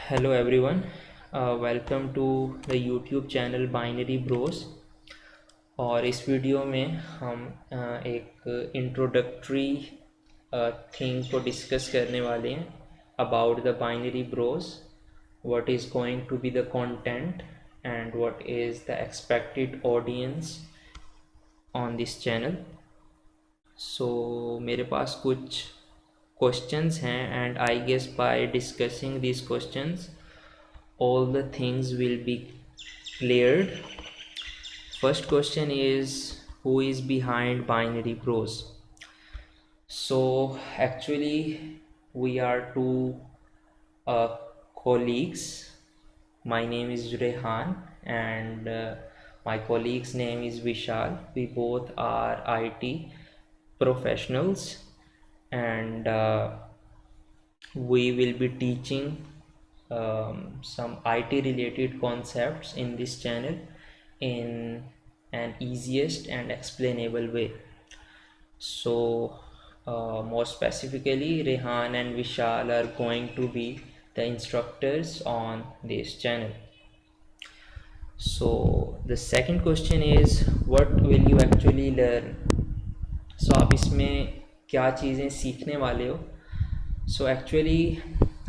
Hello everyone, welcome to the YouTube channel binary Bros. और इस video में हम एक इंट्रोडक्टरी थिंग को डिस्कस करने वाले हैं about the binary Bros, what is going to be the content and what is the expected audience on this channel. So मेरे पास कुछ questions हैं and I guess by discussing these questions all the things will be cleared. First question is, who is behind binary prose? So actually we are two uh, colleagues. My name is Rehan and my colleague's name is Vishal. We both are IT professionals and we will be teaching some IT related concepts in this channel in an easiest and explainable way. So more specifically, Rehan and Vishal are going to be the instructors on this channel. So the second question is, what will you actually learn? So आप इसमें क्या चीज़ें सीखने वाले हो? सो actually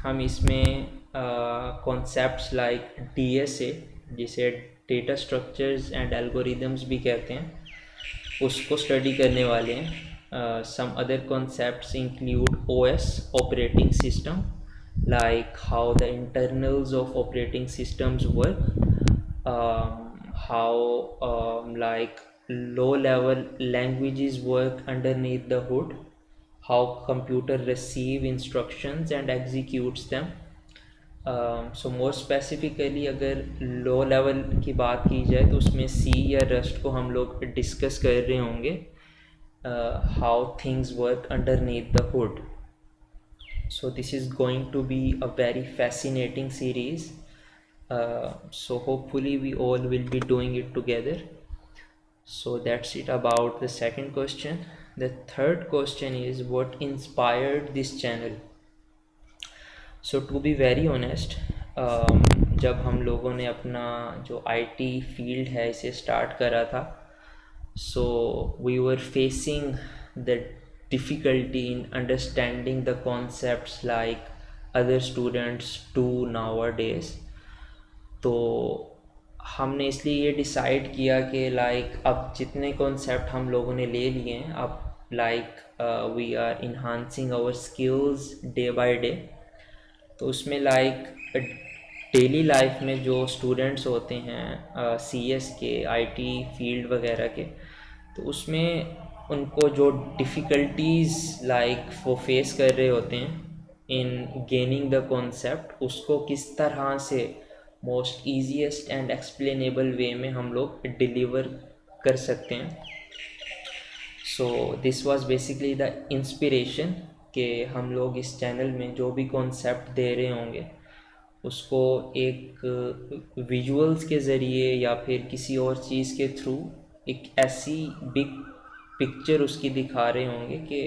हम इसमें concepts like DSA, जिसे डेटा स्ट्रक्चर्स एंड एल्गोरिदम्स भी कहते हैं, उसको स्टडी करने वाले हैं. Some other concepts include OS, operating system, like how the internals of operating systems work, how like low level languages work underneath the hood, how computer receive instructions and executes them. So more specifically अगर low level की बात की जाए तो उसमें सी या rust को हम लोग डिस्कस कर रहे होंगे, how things work underneath the hood. So this is going to be a very fascinating series. So hopefully we all will be doing it together. So that's it about the second question. The third question is, what inspired this channel? So to be very honest, जब हम लोगों ने अपना जो IT field है इसे start करा था, so we were facing the difficulty in understanding the concepts like other students to nowadays. तो हमने इसलिए ये डिसाइड किया कि लाइक अब जितने कॉन्सेप्ट हम लोगों ने ले लिए हैं, अब like we are enhancing our skills day by day. तो उसमें लाइक डेली लाइफ में जो स्टूडेंट्स होते हैं CS के, IT फील्ड वगैरह के, तो उसमें उनको जो डिफ़िकल्टीज़ लाइक वो फेस कर रहे होते हैं इन गेनिंग द कॉन्सेप्ट, उसको किस तरह से मोस्ट ईजीएस्ट एंड एक्सप्लेनेबल वे में हम लोग डिलीवर कर सकते हैं. So this was basically the inspiration कि हम लोग इस चैनल में जो भी कॉन्सेप्ट दे रहे होंगे उसको एक विजुअल्स के ज़रिए या फिर किसी और चीज़ के थ्रू एक ऐसी बिग पिक्चर उसकी दिखा रहे होंगे कि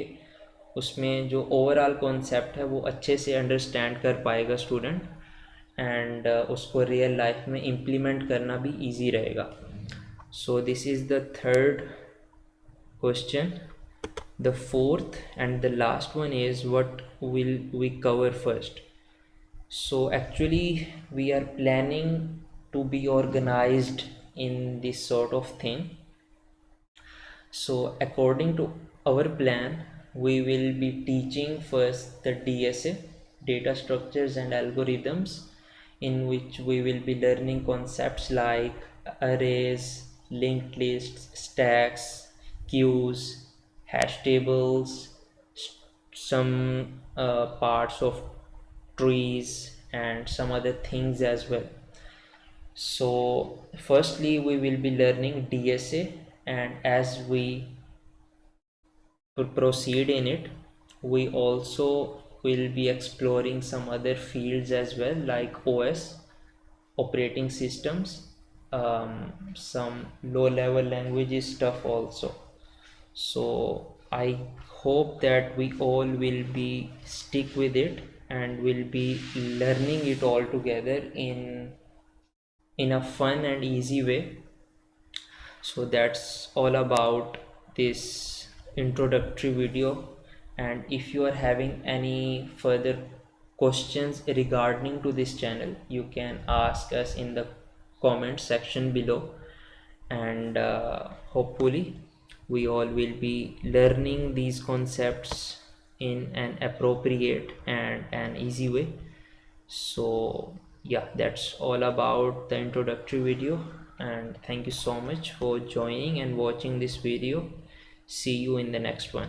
उसमें जो ओवरऑल कॉन्सेप्ट है वो अच्छे से अंडरस्टैंड कर पाएगा स्टूडेंट, एंड उसको रियल लाइफ में इम्प्लीमेंट करना भी इजी रहेगा. So this is the third question. The fourth and the last one is, what will we cover first? So actually we are planning to be organized in this sort of thing. So according to our plan, we will be teaching first the DSA, data structures and algorithms, in which we will be learning concepts like arrays, linked lists, stacks, queues, hash tables, some parts of trees and some other things as well. So firstly we will be learning DSA, and as we proceed in it, we also will be exploring some other fields as well, like OS, operating systems, some low level languages stuff also. So I hope that we all will be stick with it and we'll be learning it all together in a fun and easy way. So that's all about this introductory video, and if you are having any further questions regarding to this channel, you can ask us in the comment section below, and hopefully we all will be learning these concepts in an appropriate and an easy way. So yeah, that's all about the introductory video, and thank you so much for joining and watching this video. See you in the next one.